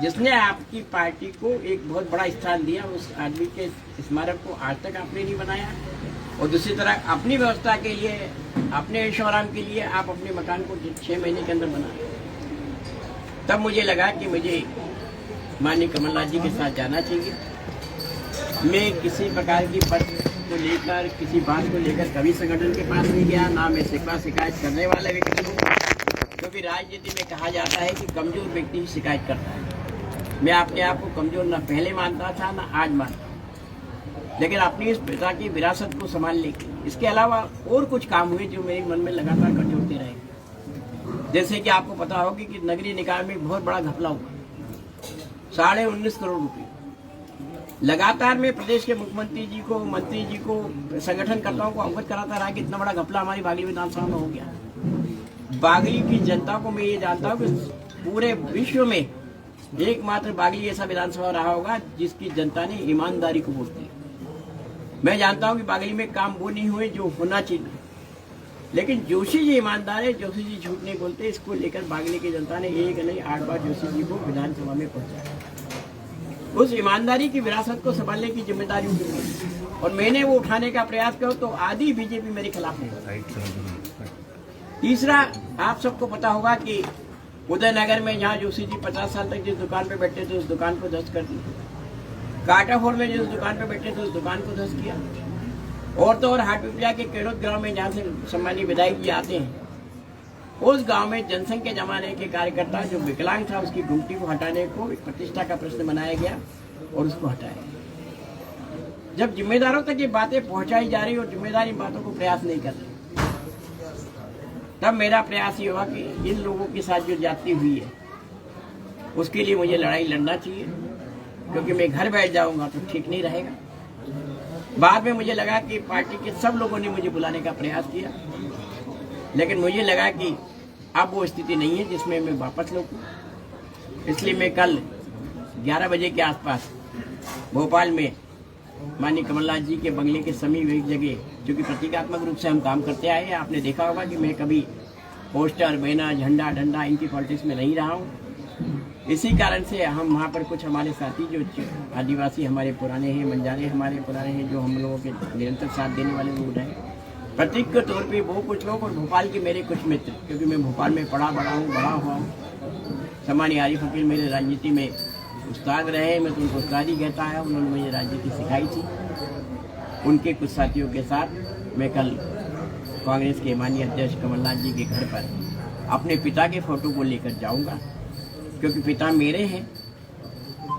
जिसने आपकी पार्टी को एक बहुत बड़ा स्थान दिया, उस आदमी के स्मारक को आज तक आपने नहीं बनाया। और दूसरी तरह अपनी व्यवस्था के लिए, अपने ऐशो आराम के लिए आप अपने मकान को 6 महीने के अंदर बनाए। तब मुझे लगा कि मुझे माननीय कमलनाथ जी के साथ जाना चाहिए। मैं किसी प्रकार की पद को लेकर, किसी बात को लेकर कभी संगठन के पास नहीं गया, ना मैं शिकवा शिकायत करने वाला व्यक्ति हूँ, क्योंकि राजनीति में कहा जाता है कि कमजोर व्यक्ति ही शिकायत करता है। मैं अपने आप को कमजोर न पहले मानता था न आज मानता हूँ, लेकिन अपनी इस पिता की विरासत को संभालने के, इसके अलावा और कुछ काम हुए जो मेरे मन में लगातार कटोरते रहे। जैसे कि आपको पता होगा कि नगरीय निकाय में बहुत बड़ा घपला हुआ, 19.5 करोड़ रुपए। लगातार मैं प्रदेश के मुख्यमंत्री जी को, मंत्री जी को, संगठनकर्ताओं को अवगत कराता रहा कि इतना बड़ा घपला हमारी बागली विधानसभा में हो गया। बागली की जनता को मैं ये जानता हूँ कि पूरे विश्व में एकमात्र बागली ऐसा विधानसभा रहा होगा जिसकी जनता ने ईमानदारी को वोट दिया। मैं जानता हूँ कि बागली में काम वो नहीं हुए जो होना चाहिए, लेकिन जोशी जी ईमानदार है, जोशी जी झूठ नहीं बोलते। इसको लेकर बागली की जनता ने एक नहीं 8 बार जोशी जी को विधानसभा में पहुंचाया। उस ईमानदारी की विरासत को संभालने की जिम्मेदारी उठी और मैंने वो उठाने का प्रयास किया, तो आधी बीजेपी मेरे खिलाफ है। तीसरा, आप सबको पता होगा कि उदयनगर में जहाँ जोशी जी 50 साल तक जिस दुकान पे बैठे थे उस दुकान को ध्वस्त कर दिया। काटाफोर में जिस दुकान पे बैठे थे उस दुकान को ध्वस्त किया। और तो और हाटपिपलिया के केड़ोद गांव में जहाँ से सम्मानीय विधायक जी आते हैं, उस गांव में जनसंघ के जमाने के कार्यकर्ता जो विकलांग था उसकी गुमटी को हटाने को एक प्रतिष्ठा का प्रश्न बनाया गया और उसको हटाया। जब जिम्मेदारों तक ये बातें पहुंचाई जा रही और जिम्मेदार इन बातों को प्रयास नहीं कर रहे, तब मेरा प्रयास ये हुआ कि इन लोगों के साथ जो जाती हुई है उसके लिए मुझे लड़ाई लड़ना चाहिए, क्योंकि मैं घर बैठ जाऊंगा तो ठीक नहीं रहेगा। बाद में मुझे लगा कि पार्टी के सब लोगों ने मुझे बुलाने का प्रयास किया, लेकिन मुझे लगा कि अब वो स्थिति नहीं है जिसमें मैं वापस लौटूं। इसलिए मैं कल 11 बजे के आसपास भोपाल में माननीय कमलनाथ जी के बंगले के समीप एक जगह, जो कि प्रतीकात्मक रूप से हम काम करते आए हैं, आपने देखा होगा कि मैं कभी पोस्टर, बैनर, झंडा, डंडा इनकी पॉलिटिक्स में नहीं रहा हूँ। इसी कारण से हम वहाँ पर कुछ हमारे साथी जो आदिवासी हमारे पुराने हैं, बंजारे हमारे पुराने हैं, जो हम लोगों के निरंतर साथ देने वाले लोग हैं, प्रतीक के तौर पे वो कुछ लोग और भोपाल के मेरे कुछ मित्र, क्योंकि मैं भोपाल में बड़ा हुआ हूँ। सम्मानीय आरिफ अकील मेरे राजनीति में उस्ताद रहे, मैं तो उनको उस्ताद ही कहता है, उन्होंने मुझे राजनीति सिखाई थी। उनके कुछ साथियों के साथ मैं कल कांग्रेस के माननीय अध्यक्ष कमलनाथ जी के घर पर अपने पिता के फोटो को लेकर जाऊंगा, क्योंकि पिता मेरे हैं।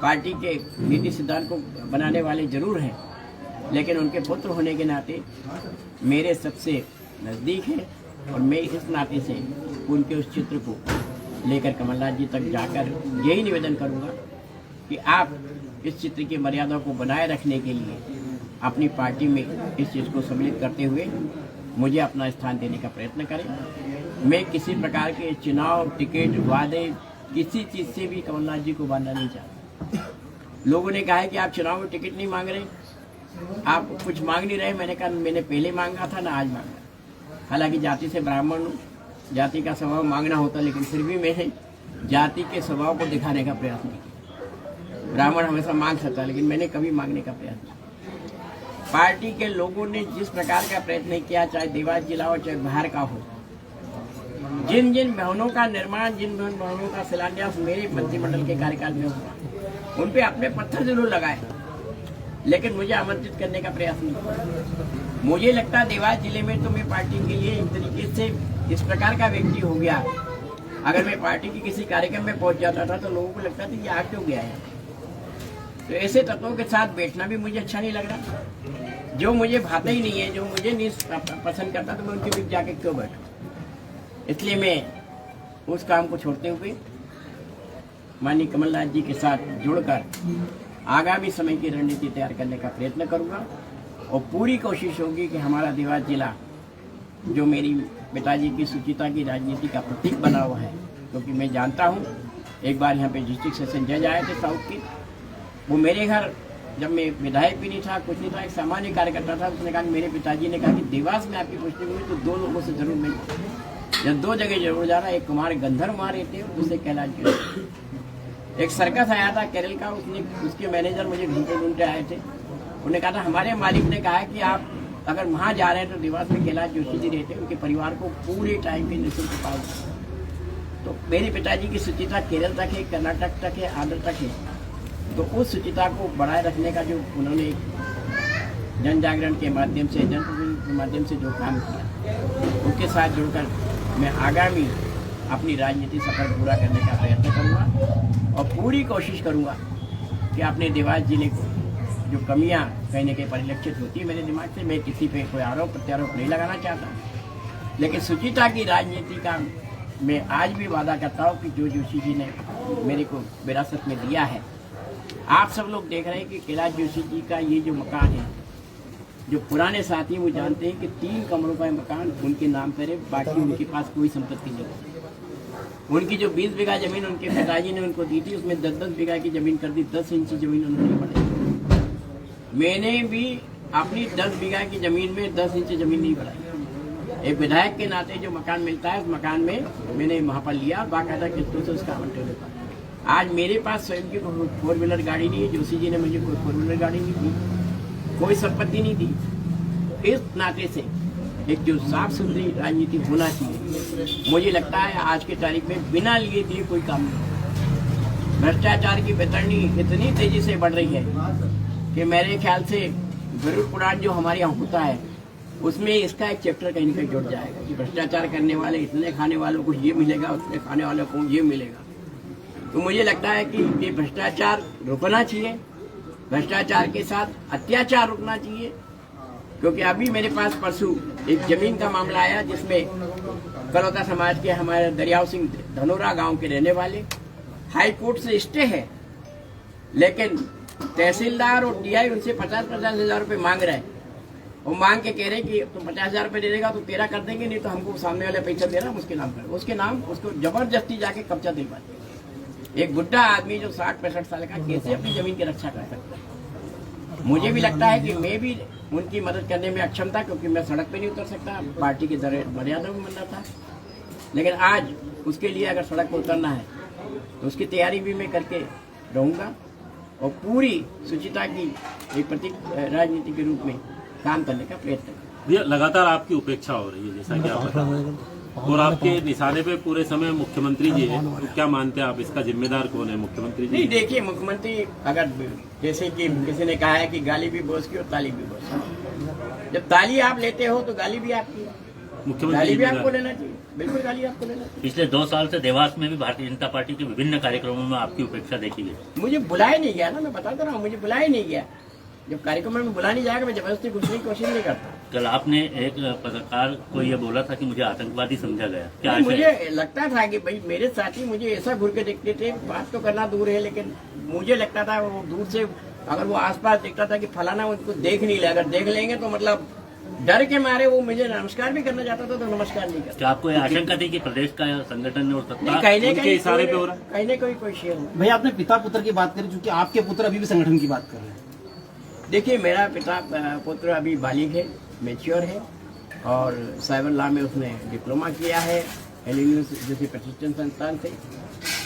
पार्टी के नीति सिद्धांत को बनाने वाले जरूर हैं, लेकिन उनके पुत्र होने के नाते मेरे सबसे नज़दीक है और मैं इस नाते से उनके उस चित्र को लेकर कमलनाथ जी तक जाकर यही निवेदन करूंगा कि आप इस चित्र की मर्यादा को बनाए रखने के लिए अपनी पार्टी में इस चीज़ को सम्मिलित करते हुए मुझे अपना स्थान देने का प्रयत्न करें। मैं किसी प्रकार के चुनाव, टिकट, वादे, किसी चीज़ से भी कमलनाथ जी को बांधना नहीं चाहता। लोगों ने कहा है कि आप चुनाव में टिकट नहीं मांग रहे, आप कुछ मांग नहीं रहे। मैंने कहा मैंने पहले मांगा था ना आज मांगा। हालांकि जाति से ब्राह्मण हूँ, जाति का स्वभाव मांगना होता, लेकिन फिर भी मैंने जाति के स्वभाव को दिखाने का प्रयास नहीं किया। ब्राह्मण हमेशा मांग सकता है, लेकिन मैंने कभी मांगने का प्रयास नहीं। पार्टी के लोगों ने जिस प्रकार का प्रयत्न किया, चाहे देवास जिला हो चाहे बाहर का हो, जिन जिन भवनों का निर्माण, जिन भवनों का शिलान्यास मेरे मंत्रिमंडल के कार्यकाल में हुआ, उन पे अपने पत्थर जरूर लगाए, लेकिन मुझे आमंत्रित करने का प्रयास नहीं किया। मुझे लगता है देवास जिले में तो मैं पार्टी के लिए एक तरीके से इस प्रकार का व्यक्ति हो गया, अगर मैं पार्टी के किसी कार्यक्रम में पहुंच जाता था तो लोगों को लगता था कि आ क्यों गया है। तो ऐसे तत्वों के साथ बैठना भी मुझे अच्छा नहीं लग रहा, जो मुझे भाता ही नहीं है, जो मुझे नहीं पसंद करता, तो मैं उनके बीच जाके क्यों बैठूं। इसलिए मैं उस काम को छोड़ते हुए माननीय कमलनाथ जी के साथ जुड़कर आगामी समय की रणनीति तैयार करने का प्रयत्न करूंगा और पूरी कोशिश होगी कि हमारा देवास जिला, जो मेरी पिताजी की सुचिता की राजनीति का प्रतीक बना हुआ है, क्योंकि मैं जानता हूं, एक बार यहाँ पे डिस्ट्रिक्ट सेशन जज आए थे साउथ के, वो मेरे घर, जब मैं विधायक भी नहीं था, कुछ नहीं था, एक सामान्य कार्यकर्ता था, उसने कहा कि मेरे पिताजी ने कहा कि देवास में आपकी पोस्टिंग हुई तो 2 लोगों से जरूर मिल, जब 2 जगह जरूर जाना, एक कुमार गंधर्व वहाँ रहते हैं, दूसरे कैलाश जी। एक सर्कस आया था केरल का, उसके मैनेजर मुझे ढूंढते आए थे। उन्होंने कहा था हमारे मालिक ने कहा है कि आप अगर वहाँ जा रहे हैं तो देवास में कैलाश जोशी जी रहते हैं, उनके परिवार को पूरे टाइम पे निःशुल्क पास। तो मेरे पिताजी की सुचिता केरल तक है, कर्नाटक तक है, आंध्र तक है। तो उस सुचिता को बढ़ाए रखने का जो उन्होंने जन जागरण के माध्यम से, जन के माध्यम से जो काम किया, उनके साथ जुड़कर मैं आगामी अपनी राजनीति सफर पूरा करने का प्रयत्न करूँगा और पूरी कोशिश करूँगा कि अपने देवास जिले को जो कमियां कहीं न कहीं परिलक्षित होती है मेरे दिमाग से, मैं किसी पे कोई आरोप प्रत्यारोप नहीं लगाना चाहता, लेकिन सुचिता की राजनीति का मैं आज भी वादा करता हूँ कि जो जोशी जी ने मेरे को विरासत में दिया है। आप सब लोग देख रहे हैं कि कैलाश जोशी जी का ये जो मकान है, जो पुराने साथी वो जानते हैं कि 3 कमरों का मकान उनके नाम पर है, बाकी उनके पास कोई संपत्ति नहीं है। उनकी जो 20 बीघा जमीन उनके पिताजी ने उनको दी थी, उसमें 10-10 बीघा की जमीन कर दी, 10 इंच जमीन उन्होंने बढ़ाई। मैंने भी अपनी 10 बीघा की जमीन में 10 इंच जमीन नहीं बढ़ाई। एक विधायक के नाते जो मकान मिलता है, उस मकान में मैंने वहाँ पर लिया, बाकायदा किस्तों से उसका आवंटन होता। आज मेरे पास स्वयं की 4 व्हीलर गाड़ी नहीं है, जोशी जी ने मुझे कोई 4 व्हीलर गाड़ी नहीं दी, कोई संपत्ति नहीं दी। इस नाते से एक जो साफ सुथरी राजनीति होना चाहिए, मुझे लगता है आज के तारीख में बिना लिए दिए कोई काम नहीं। भ्रष्टाचार की बेतरनी इतनी तेजी से बढ़ रही है कि मेरे ख्याल से गरुड़ पुराण जो हमारे यहाँ होता है, उसमें इसका एक चैप्टर कहीं कहीं जुड़ जाएगा कि भ्रष्टाचार करने वाले, इतने खाने वालों को ये मिलेगा, उतने खाने वालों को ये मिलेगा। तो मुझे लगता है कि ये भ्रष्टाचार रुकना चाहिए, भ्रष्टाचार के साथ अत्याचार रुकना चाहिए। क्योंकि अभी मेरे पास परसों एक जमीन का मामला आया जिसमें कलौता समाज के हमारे दरियाव सिंह धनोरा गांव के रहने वाले, हाई कोर्ट से स्टे है, लेकिन तहसीलदार और टीआई उनसे 50-50 हजार रुपये मांग रहे हैं। वो मांग के कह रहे कि तुम 50 हजार रुपये दे देगा तो तेरा कर देंगे, नहीं तो हमको सामने वाले पैसा दे रहा हम उसके नाम कर, उसके नाम उसको जबरदस्ती जाके कब्जा दिलवाते। एक बुढ़ा आदमी जो 60-65 साल का कैसे अपनी जमीन की रक्षा कर सकता है? मुझे भी लगता है कि मैं भी उनकी मदद करने में अक्षम था, क्योंकि मैं सड़क पे नहीं उतर सकता, पार्टी की मर्यादा में बनना था। लेकिन आज उसके लिए अगर सड़क पर उतरना है तो उसकी तैयारी भी मैं करके रहूँगा और पूरी सुचिता की एक प्रतीक राजनीति के रूप में काम करने का प्रयत्न करूँगा। भैया लगातार आपकी उपेक्षा हो रही है, जैसा कि आप बता रहे हैं, और आपके निशाने पे पूरे समय मुख्यमंत्री जी है, तो क्या मानते हैं आप, इसका जिम्मेदार कौन है? मुख्यमंत्री जी? नहीं, देखिए, मुख्यमंत्री अगर जैसे कि किसी ने कहा है कि गाली भी बॉस की और ताली भी बॉस की, जब ताली आप लेते हो तो गाली भी आपकी, गाली भी आपको लेना चाहिए, बिल्कुल गाली आपको लेना चाहिए। पिछले 2 साल से देवास में भी भारतीय जनता पार्टी के विभिन्न कार्यक्रमों में आपकी उपेक्षा देखी गई। मुझे बुलाया नहीं गया ना, मैं बताता रहा हूँ, मुझे बुलाया नहीं गया। जब कार्यक्रम में बुला नहीं जाएगा मैं जबरदस्ती घुसने की कोशिश नहीं करता। कल आपने एक पत्रकार को ये बोला था कि मुझे आतंकवादी समझा गया, क्या मुझे लगता था कि भाई मेरे साथी मुझे ऐसा घूर के देखते थे, बात तो करना दूर है, लेकिन मुझे लगता था वो दूर से अगर वो आसपास देखता था कि फलाना उनको देख नहीं ले, अगर देख लेंगे तो मतलब डर के मारे वो मुझे नमस्कार भी करना चाहता था तो नमस्कार नहीं करता। क्या आपको ये आशंका थी कि प्रदेश का संगठन और सत्ता उनके इशारे पे हो रहा है? कहीं न कोई शेयर हो। भैया आपने पिता पुत्र की बात करी, चूंकि आपके पुत्र अभी भी संगठन की बात कर रहे हैं। देखिए, मेरा पिता पुत्र अभी बालिग है, मैच्योर है और साइबर लॉ में उसने डिप्लोमा किया है एलएनयू जैसे प्रतिष्ठित संस्थान से।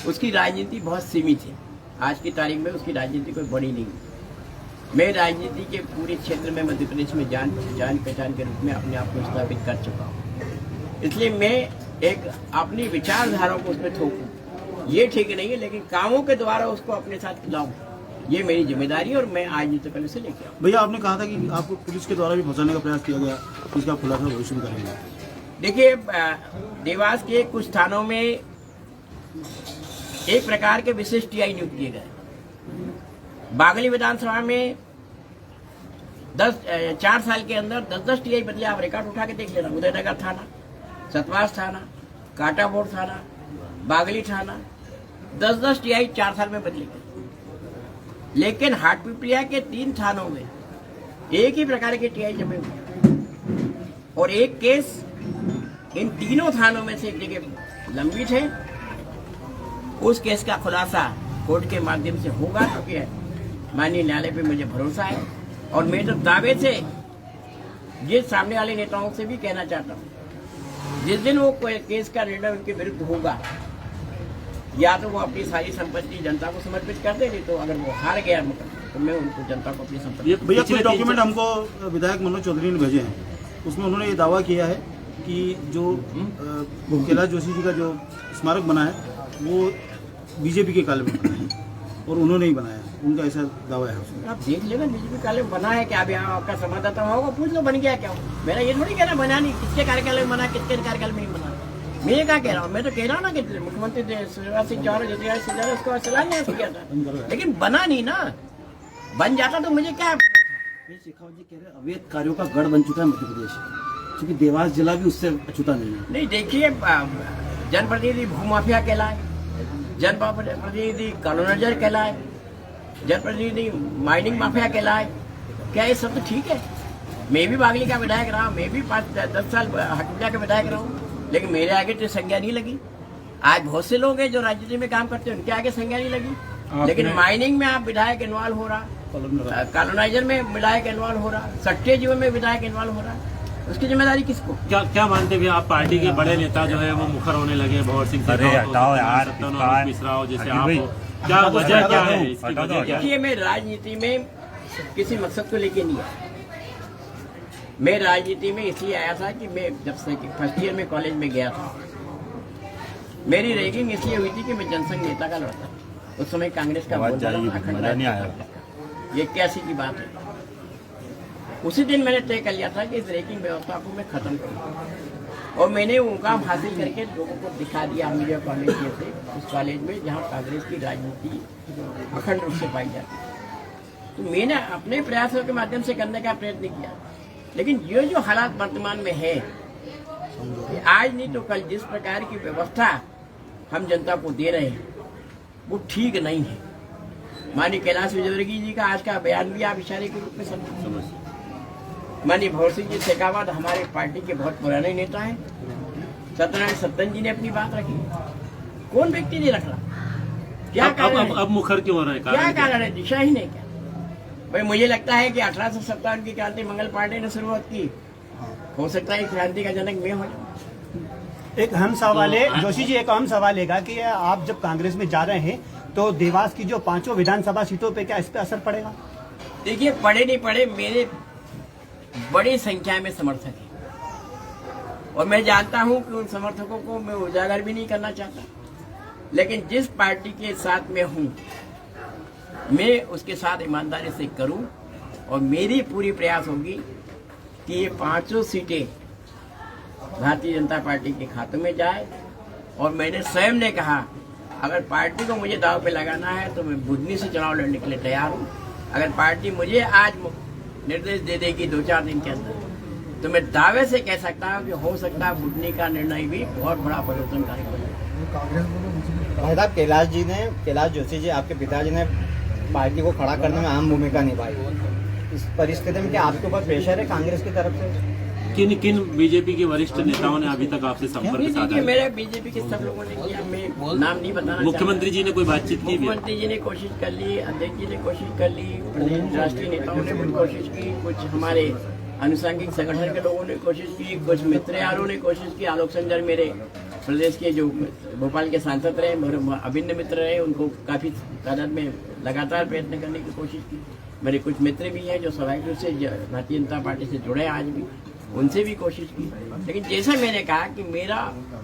उसकी राजनीति बहुत सीमित है, आज की तारीख में उसकी राजनीति कोई बड़ी नहीं है। मैं राजनीति के पूरे क्षेत्र में मध्य प्रदेश में जान पहचान के रूप में अपने आप को स्थापित कर चुका हूँ, इसलिए मैं एक अपनी विचारधारा को उसमें थोपूं ये ठीक नहीं है, लेकिन कामों के द्वारा उसको अपने साथ लाऊं, ये मेरी जिम्मेदारी और मैं आज नहीं तो कल से लेके आऊँ। भैया आपने कहा था कि आपको पुलिस के द्वारा भी फंसाने का प्रयास किया गया, इसका खुलासा भविष्य में करेंगे? देखिए, देवास के कुछ थानों में एक प्रकार के विशेष टीआई नियुक्त किए गए। बागली विधानसभा में 4 साल के अंदर 10-10 टीआई बदले, आप रिकॉर्ड उठा के देख लेना। उदयनगर थाना, सतवास थाना, कांटाबोर थाना, बागली थाना, 10-10 टीआई 4 साल में बदले गए। लेकिन हाटपिपलिया के 3 थानों में एक ही प्रकार के टीआई जमे हुए और एक केस इन तीनों थानों में से एक जगह लंबित है। उस केस का खुलासा कोर्ट के माध्यम से होगा, क्योंकि माननीय न्यायालय पे मुझे भरोसा है और मैं तो दावे से ये सामने वाले नेताओं से भी कहना चाहता हूँ, जिस दिन वो केस का निर्णय उनके विरुद्ध होगा या तो वो अपनी सारी संपत्ति जनता को समर्पित कर दे, नहीं तो अगर वो हार गया तो मैं उनको जनता को अपनी संपत्ति। भैया कुछ डॉक्यूमेंट हमको विधायक मनोज चौधरी ने भेजे हैं, उसमें उन्होंने ये दावा किया है कि जो कैलाश जोशी जी का जो स्मारक बना है वो बीजेपी के काल में बना है और उन्होंने ही बनाया है, उनका ऐसा दावा है उसमें। आप देख लेना बीजेपी काल में बना है क्या, अभी आपका संवाददाता होगा पूछ लो बन गया क्या। मेरा ये थोड़ी कहना बना नहीं, किसके कार्यकाल में बना, किसके कार्यकाल में नहीं बना। मैं ये क्या कह रहा हूँ, मैं तो कह रहा हूँ ना कि मुख्यमंत्री शिवराज सिंह चौहान ज्योतिरादित्य उसको सलाह किया था, लेकिन बना नहीं ना। बन जाता तो मुझे क्या। शेखावत जी कह रहे हैं अवैध कार्यों का गढ़ बन चुका है मध्य प्रदेश, क्योंकि देवास जिला भी उससे अछूता नहीं है। नहीं देखिए, जनप्रतिनिधि भूमाफिया कहलाए, जनप्रतिनिधि कॉलोनाइजर कहलाए, जनप्रतिनिधि माइनिंग माफिया कहलाए, क्या ये सब तो ठीक है। मैं भी बागली का विधायक रहा, मैं भी 5-10 साल हटिया का विधायक रहा हूँ, लेकिन मेरे आगे तो संज्ञा नहीं लगी। आज बहुत से लोग हैं जो राजनीति में काम करते हैं, उनके आगे संज्ञा नहीं लगी। लेकिन माइनिंग में आप विधायक इन्वॉल्व हो रहा, कॉलोनाइजर में विधायक इन्वॉल्व हो रहा, सट्टे जीवन में विधायक इन्वॉल्व हो रहा, उसकी जिम्मेदारी किसको। क्या मानते हैं आप पार्टी के बड़े नेता जो है वो मुखर होने लगे, भंवर सिंह मिश्रा हो, जैसे आप हो, क्या वजह क्या है इसकी वजह क्या है? देखिए, मैं राजनीति में किसी मकसद को लेके नहीं आया। मैं राजनीति में इसलिए आया था कि मैं जब से फर्स्ट ईयर में कॉलेज में गया था, मेरी रैगिंग इसलिए हुई थी कि मैं जनसंघ नेता का लड़का था। उस समय कांग्रेस का ये 81 की बात है। उसी दिन मैंने तय कर लिया था कि इस रैगिंग व्यवस्था को मैं खत्म करूंगा, और मैंने वो काम हासिल करके लोगों को दिखा दिया मीडिया कॉलेज से, उस कॉलेज में जहां कांग्रेस की राजनीति अखंड रूप से पाई जाती है। तो मैंने अपने प्रयासों के माध्यम से करने का प्रयत्न किया, लेकिन ये जो हालात वर्तमान में है, आज नहीं तो कल जिस प्रकार की व्यवस्था हम जनता को दे रहे हैं वो ठीक नहीं है। माननीय कैलाश विजयवर्गीय जी का आज का बयान भी आप इशारे के रूप में समझ। माननीय भंवर सिंह जी शेखावत हमारे पार्टी के बहुत पुराने नेता हैं। सत्यनारायण सत्तन जी ने अपनी बात रखी, कौन व्यक्ति नहीं रख रहा? क्या कारण? अब मुखर क्यों हो रहे हैं? क्या कारण है? दिशाहीन है क्या? भाई मुझे लगता है कि 1857 की क्रांति मंगल पांडे ने शुरुआत की, हो सकता है क्रांति का जनक मैं हो जाऊं। एक अहम सवाल है जोशी जी, एक अहम सवाल है कि आप जब कांग्रेस में जा रहे हैं तो देवास की जो 5 विधानसभा सीटों पे क्या इस पे असर पड़ेगा? देखिए, पड़े नहीं पड़े, मेरे बड़ी संख्या में समर्थक हैं और मैं जानता हूं कि उन समर्थकों को मैं उजागर भी नहीं करना चाहता, लेकिन जिस पार्टी के साथ मैं हूं मैं उसके साथ ईमानदारी से करूं, और मेरी पूरी प्रयास होगी कि ये 5 सीटें भारतीय जनता पार्टी के खातों में जाए। और मैंने स्वयं ने कहा, अगर पार्टी को मुझे दाव पे लगाना है तो मैं बुधनी से चुनाव लड़ने के लिए तैयार हूँ। अगर पार्टी मुझे आज निर्देश दे देगी 2-4 दिन के अंदर, तो मैं दावे से कह सकता हूँ कि हो सकता है बुधनी का निर्णय भी बहुत बड़ा परिवर्तनकारी हो जाए। भाई साहब, कैलाश जोशी जी आपके पिताजी ने पार्टी को खड़ा करने में अहम भूमिका निभाई। इस परिस्थिति में क्या आपके ऊपर प्रेशर है कांग्रेस की तरफ से? किन बीजेपी के वरिष्ठ नेताओं ने अभी तक आपसे संपर्क साधा है? मेरे बीजेपी के सब लोगों ने किया, मैं नाम नहीं बताना। मुख्यमंत्री जी ने कोई बातचीत की? मुख्यमंत्री जी ने कोशिश कर ली, अध्यक्ष जी ने कोशिश कर ली, प्रदेश राष्ट्रीय नेताओं ने भी कोशिश की, कुछ हमारे अनुसांगिक संगठन के लोगों ने कोशिश की, कुछ मित्र यारों ने कोशिश की। आलोक संजर मेरे प्रदेश के जो भोपाल के सांसद रहे, मेरे अभिन्न मित्र रहे, उनको काफी तादाद में लगातार प्रयत्न करने की कोशिश की। मेरे कुछ मित्र भी हैं जो स्वाभाविक रूप से भारतीय जनता पार्टी से जुड़े हैं आज भी, उनसे भी कोशिश की। लेकिन जैसा मैंने कहा कि मेरा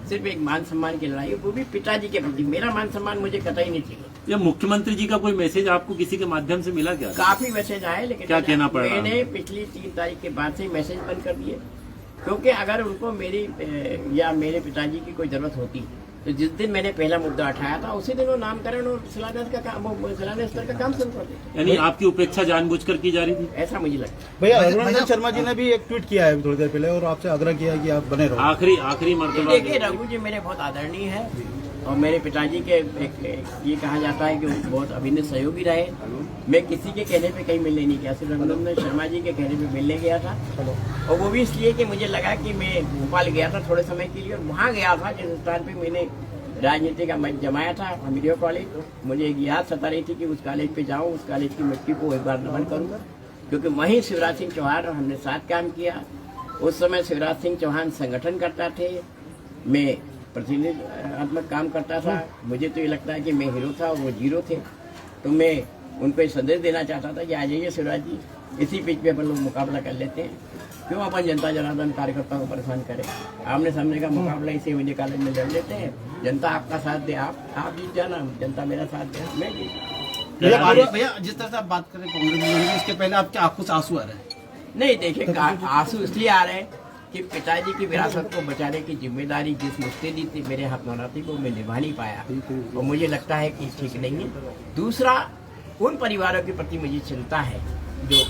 सिर्फ एक मान सम्मान की लड़ाई है, वो भी पिताजी के प्रति। मेरा मान सम्मान मुझे कतई नहीं चाहिए। या मुख्यमंत्री जी का कोई मैसेज आपको किसी के माध्यम से मिला क्या? काफी मैसेज आए, लेकिन क्या कहना पड़ रहा है? मैंने पिछली 3 तारीख के बाद से मैसेज बंद कर दिए, क्योंकि अगर उनको मेरी या मेरे पिताजी की कोई जरूरत होती तो जिस दिन मैंने पहला मुद्दा उठाया था उसी दिन वो नामकरण और शिलान्यास स्तर का काम शुरू कर दिया। यानी आपकी उपेक्षा जानबूझकर की जा रही थी, ऐसा मुझे लगता है। भैया रघुनंदन शर्मा जी ने भी एक ट्वीट किया है थोड़ी देर पहले और आपसे आग्रह किया है कि आप बने रहो। आखिरी मर्तबा। देखिए, रघु जी मेरे बहुत आदरणीय है और मेरे पिताजी के ये कहा जाता है कि वो बहुत अभिन्न सहयोगी रहे। मैं किसी के कहने पे कहीं मिलने नहीं गया, सिर्फ रघुनंदन शर्मा जी के कहने पे मिलने गया था, और वो भी इसलिए कि मुझे लगा कि मैं भोपाल गया था थोड़े समय के लिए, और वहाँ गया था जिस स्थान पे मैंने राजनीति का मंच जमाया था, मीडिया कॉलेज। मुझे एक याद सता रही थी कि उस कॉलेज पे जाऊँ, उस कॉलेज की मिट्टी को एक बार नमन करूँगा, क्योंकि वहीं शिवराज सिंह चौहान और हमने साथ काम किया। उस समय शिवराज सिंह चौहान संगठन करता थे, मैं प्रतिनिधित्व काम करता था। मुझे तो ये लगता है कि मैं हीरो था और वो जीरो थे, तो मैं उनको ये संदेश देना चाहता था कि आ जाइए शिवराज जी, इसी पिच पे अपन लोग मुकाबला कर लेते हैं, क्यों अपन जनता जनार्दन कार्यकर्ताओं को परेशान करें। आमने सामने का मुकाबला इसी मुझे कॉलेज में लड़ लेते हैं, जनता आपका साथ दे, आप जीत जाना, जनता मेरा साथ दे, मैं जीत। भैया जिस तरह से आप बात कर रहे हैं कांग्रेस में, इसके पहले आपके आंखों से आंसू आ रहे हैं। नहीं देखिए, आंसू इसलिए आ रहे हैं कि पिताजी की विरासत को बचाने की जिम्मेदारी जिस मुश्किल थी मेरे हाथ में थी, वो मैं निभा नहीं पाया, और मुझे लगता है कि ठीक नहीं है। दूसरा, उन परिवारों के प्रति मुझे चिंता है जो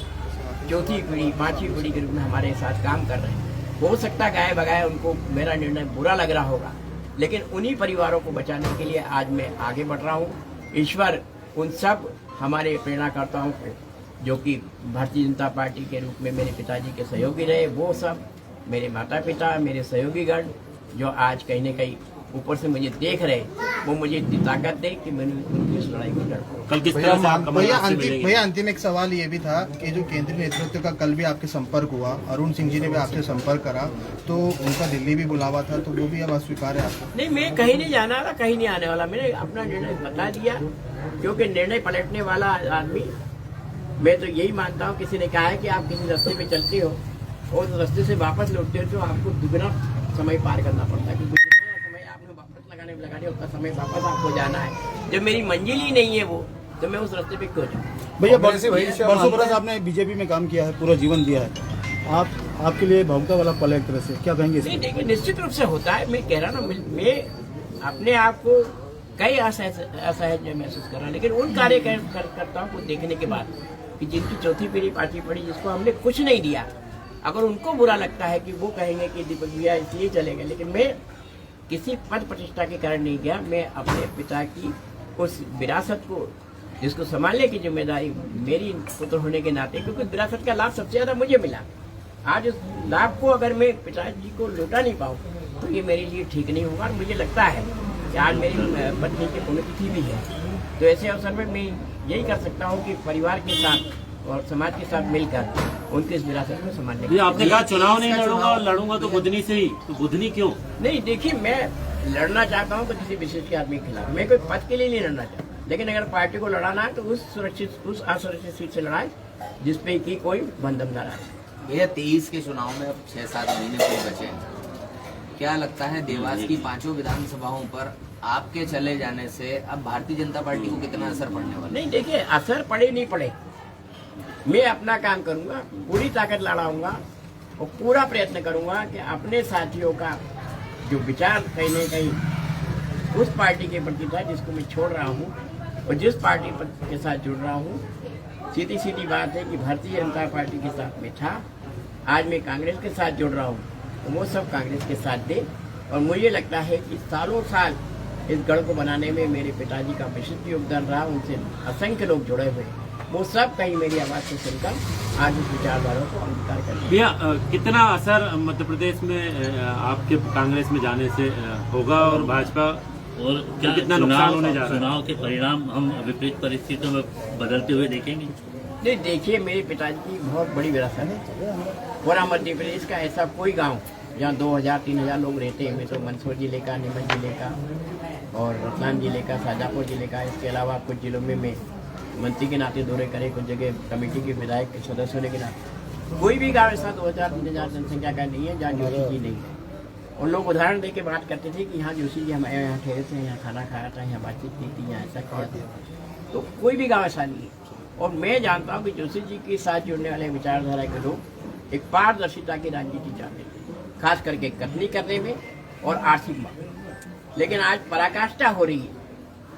चौथी पीढ़ी 5वीं पीढ़ी के रूप में हमारे साथ काम कर रहे हैं। हो सकता है गाय बगाए उनको मेरा निर्णय बुरा लग रहा होगा, लेकिन उन्हीं परिवारों को बचाने के लिए आज मैं आगे बढ़ रहा हूँ। ईश्वर उन सब हमारे प्रेरणाकर्ताओं को, जो कि भारतीय जनता पार्टी के रूप में मेरे पिताजी के सहयोगी रहे, वो सब मेरे माता पिता, मेरे सहयोगीगण जो आज कहीं न कहीं ऊपर से मुझे देख रहे, वो मुझे इतनी ताकत दे कि मैंने उनकी इस लड़ाई को लड़ पाऊं। कल किस तरह से आप कमलनाथ से मिलेंगे? भैया अंतिम एक सवाल ये भी था कि जो केंद्रीय नेतृत्व का कल भी आपके संपर्क हुआ, अरुण सिंह जी ने भी आपसे संपर्क करा, तो उनका दिल्ली भी बुलावा था, तो वो भी अब अस्वीकार है आपका? नहीं, मैं कहीं नहीं जाना वाला, कहीं नहीं आने वाला, मैंने अपना निर्णय बता दिया, क्योंकि निर्णय पलटने वाला आदमी, मैं तो यही मानता हूँ, किसी ने कहा है कि आप किसी रास्ते पे चलते हो और उस रास्ते से वापस लौटते हो तो आपको दुगना समय पार करना पड़ता है, क्योंकि जितना समय आपने वापस लगाने में लगा दिया उतना समय वापस आपको जाना है। जब मेरी मंजिल ही नहीं है वो, तो मैं उस रास्ते पे क्यों जाऊँ? भैया बरसों बरस आपने बीजेपी में काम किया है, पूरा जीवन दिया है, आपके लिए भावुकता वाला पल है एक तरह से, क्या कहेंगे? नहीं देखिए, निश्चित रूप से होता है, मैं कह रहा ना, मैं अपने आप को कई असहज महसूस कर रहा हूँ, लेकिन उन कार्यकर्ताओं को देखने के बाद कि जिनकी चौथी पीढ़ी 5वीं पीढ़ी, जिसको हमने कुछ नहीं दिया, अगर उनको बुरा लगता है कि वो कहेंगे कि दीपक भैया इसलिए चले गए, लेकिन मैं किसी पद प्रतिष्ठा के कारण नहीं गया, मैं अपने पिता की उस विरासत को, जिसको संभालने की जिम्मेदारी मेरी पुत्र होने के नाते, क्योंकि विरासत का लाभ सबसे ज्यादा मुझे मिला, आज उस लाभ को अगर मैं पिताजी को लौटा नहीं पाऊँ तो ये मेरे लिए ठीक नहीं होगा। और मुझे लगता है कि आज मेरी पत्नी की पुण्यतिथि भी है, तो ऐसे अवसर में मैं यही कर सकता हूँ कि परिवार के साथ और समाज के साथ मिलकर उनके इस विरासत को संभालने जी, आपने कहा चुनाव नहीं लड़ूंगा तो बुधनी से ही, तो बुधनी क्यों? नहीं देखिए, मैं लड़ना चाहता हूँ तो किसी विशेष के आदमी के खिलाफ, मैं कोई पद के लिए नहीं लड़ना चाहता, लेकिन अगर पार्टी को लड़ाना है तो उस असुरक्षित सीट से लड़ाए जिसपे की कोई बंधनदार है। भैया 23 के चुनाव में अब 6-7 महीने कोई बचे हैं, क्या लगता है देवास की 5 विधानसभाओं पर आपके चले जाने से अब भारतीय जनता पार्टी को कितना असर पड़ने वाला? नहीं देखिए, असर पड़े नहीं पड़े, मैं अपना काम करूंगा, पूरी ताकत लड़ाऊंगा और पूरा प्रयत्न करूंगा कि अपने साथियों का जो विचार कहीं न कहीं उस पार्टी के प्रति था जिसको मैं छोड़ रहा हूं, और जिस पार्टी के साथ जुड़ रहा हूं, सीधी सीधी बात है कि भारतीय जनता पार्टी के साथ में था, आज मैं कांग्रेस के साथ जुड़ रहा हूं, तो वो सब कांग्रेस के साथ दे। और मुझे लगता है कि सालों साल इस गढ़ को बनाने में मेरे पिताजी का विशिष्ट योगदान रहा, उनसे असंख्य लोग जुड़े हुए, वो सब कहीं मेरी आवाज़ से सुनकर आज इस विचारधारा को अंगीकार कर लिया। भैया कितना असर मध्य प्रदेश में आपके कांग्रेस में जाने से होगा और भाजपा और क्या कितना नुकसान होने जा रहा है? चुनाव के परिणाम हम विपरीत परिस्थितियों में बदलते हुए देखेंगे? नहीं देखिए, मेरे पिताजी की बहुत बड़ी विरासत है, पूरा मध्य प्रदेश का ऐसा कोई गांव जहाँ 2000-3000 लोग रहते हैं, मैं तो मंदसौर जिले का, नीमच जिले का और रतलाम जिले का, शाजापुर जिले का, इसके अलावा कुछ जिलों में मैं मंत्री के नाते दौरे करे, कुछ जगह कमेटी के विधायक के सदस्य होने के नाते, कोई भी गांव ऐसा 2000-3000 जनसंख्या का नहीं है जहाँ जोशी जी नहीं है। और लोग उदाहरण दे के बात करते थे कि यहाँ जोशी जी हमारे यहाँ ठहरे थे, यहाँ खाना खाया था, यहाँ बातचीत की थी, यहाँ ऐसा किया था, तो कोई भी गाँव ऐसा नहीं है। और मैं जानता हूँ कि जोशी जी के साथ जुड़ने वाले विचारधारा के लोग एक पारदर्शिता की राजनीति चाहते थे, खास करके कथनी करने में और आर्थिक मामले। लेकिन आज पराकाष्ठा हो रही है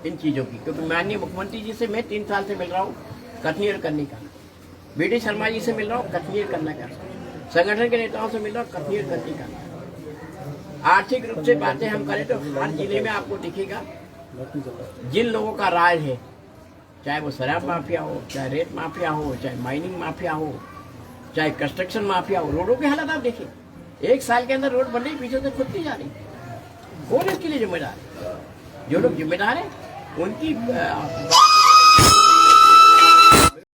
इन चीज़ों की, क्योंकि माननीय मुख्यमंत्री जी से मैं 3 साल से मिल रहा हूँ, कथनी और करने का, BD शर्मा जी से मिल रहा हूँ, कथनी और करना का, संगठन के नेताओं से मिल रहा हूँ, कथनी और करने का। आर्थिक रूप से बातें हम करें तो हर जिले में आपको दिखेगा जिन लोगों का राज है, चाहे वो शराब माफिया हो, चाहे रेत माफिया हो, चाहे माइनिंग माफिया हो, चाहे कंस्ट्रक्शन माफिया हो, रोडों के हालात आप देखिए, 1 साल के अंदर रोड बन रही, पीछे से खुद नहीं जा रही। कौन इसके लिए जिम्मेदार है? जो लोग जिम्मेदार है उनकी